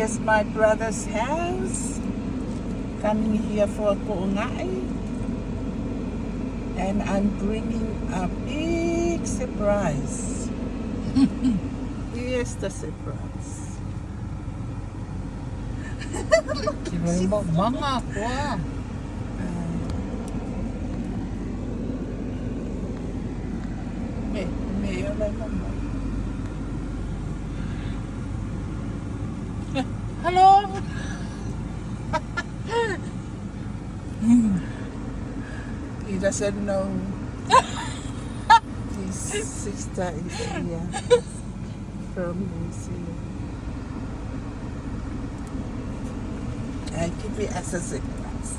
just my brother's house. Coming here for Ko'ungai. And I'm bringing a big surprise. Here's the surprise. Mga ako ah. May mama. Hello? He doesn't know his sister is here from New Zealand. I keep it as a surprise.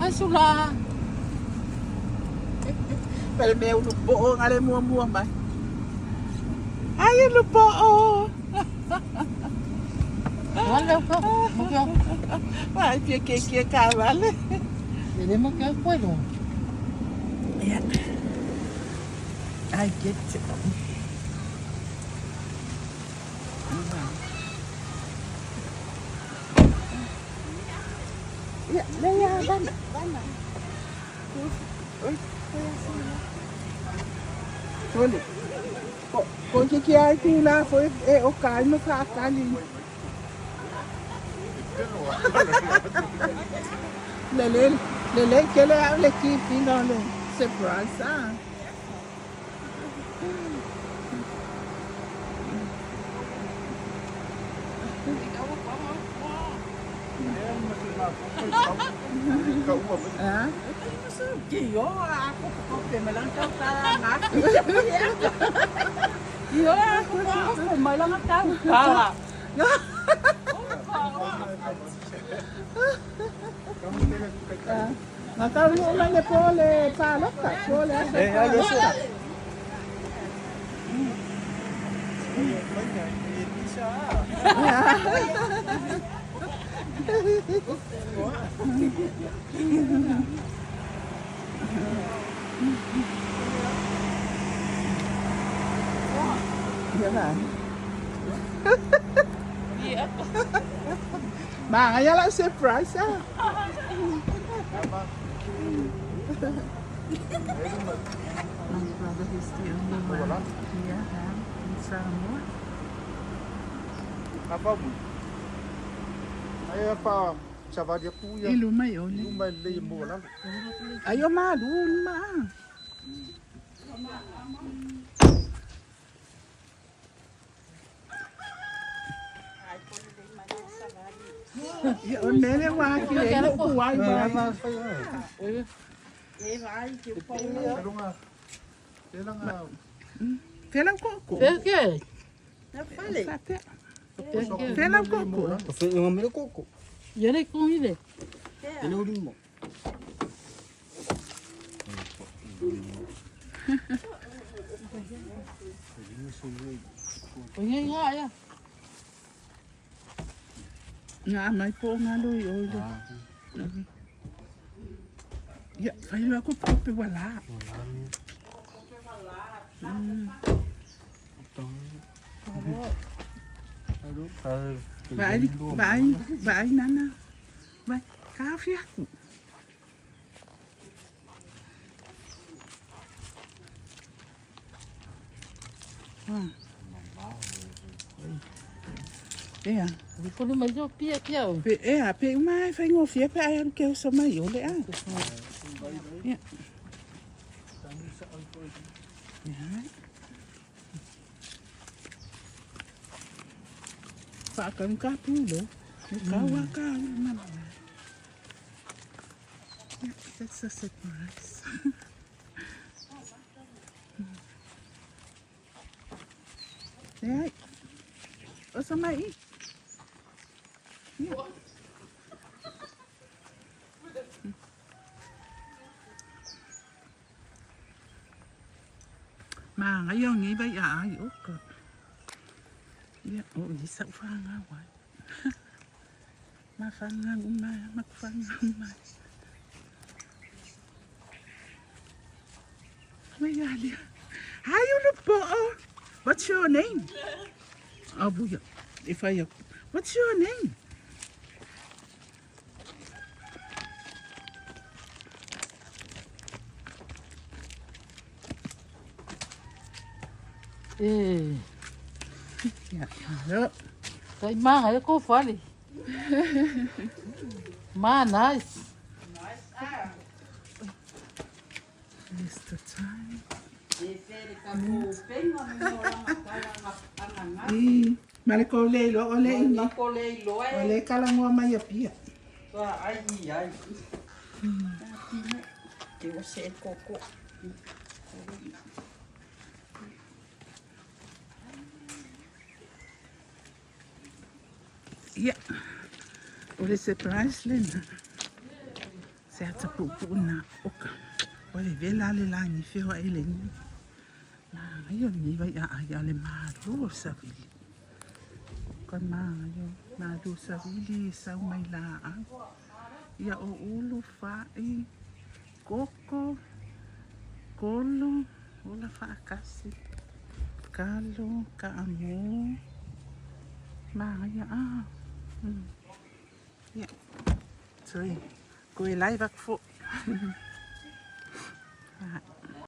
Ay, sula. Pero may lupo nga rin mua ba? Ay, lupo! Wala ka. Magya. Ay, pia ka, vale? Hindi magkakwelo. Ayan. I get it. Ya, Leia, bana. Oi, Olha. O que é aqui lá? Foi o calmo para cá ali. Lele, que ele é equipe, não, surprise, ah. Ah? Iyo, ako problema lang daw sa anak. Iyo, ako pa. Lang ang tao. Makaroon man niya pole, palok ka, pole. Ayos na. Yan. Mga lang surprise ah. My brother is the only one here in Samoa. Apa bu? Ay apa chava dia puya. Ilumay yun. Lumay le mo lang. Ayaw malun ma. Yun nene waki le kuwai ba. Pero nga. Kailan nga. Kailan koko? Peke. Sate. Kailan koko? Yung amil koko. Yan ay kung hindi. Inurin mo. Pagay nga ya. Nga may po nga loy oy. Ya, kayo ako prope wala. Bye, nana. Bye, kafe ako. Ea, Hindi ko naman yung piyak-piyak. pe mai fai ngofia pe ai ang keu sa mai ole a. Ya. Fa kan ka pulo. Kawa ka mama. That's a surprise. Đấy. Ở sao mày? Mà ngayon nghĩ bây giờ ai út cơ. Ya, oh, isa fa nga wa. Mafangang umay, magfangang umay. May gali. Hi, you look better. What's your name? Oh, boy. If I, what's your name? Eh, Yeah, look. kay ma ay ko fali. Ma nice. Mr. Time. Ang Mali ko lelo, ole ini. kolay loy. Ole kalangwa mayapia. Ay, ay. Tiwa sa koko. Yeah. Ole surprise lena. Se ata pupu na oka. Ole vela le la ni feo ele ni. Na ayo ni vai a le maru sa vili. Kon ma ayo maru sa vili sa mai la a. Ia o ulu fai. Koko. Kolo. Ola fa kasi. Kalo ka amo. Ma ayo ah. Ja. Sorry. Goeie lijbak voor.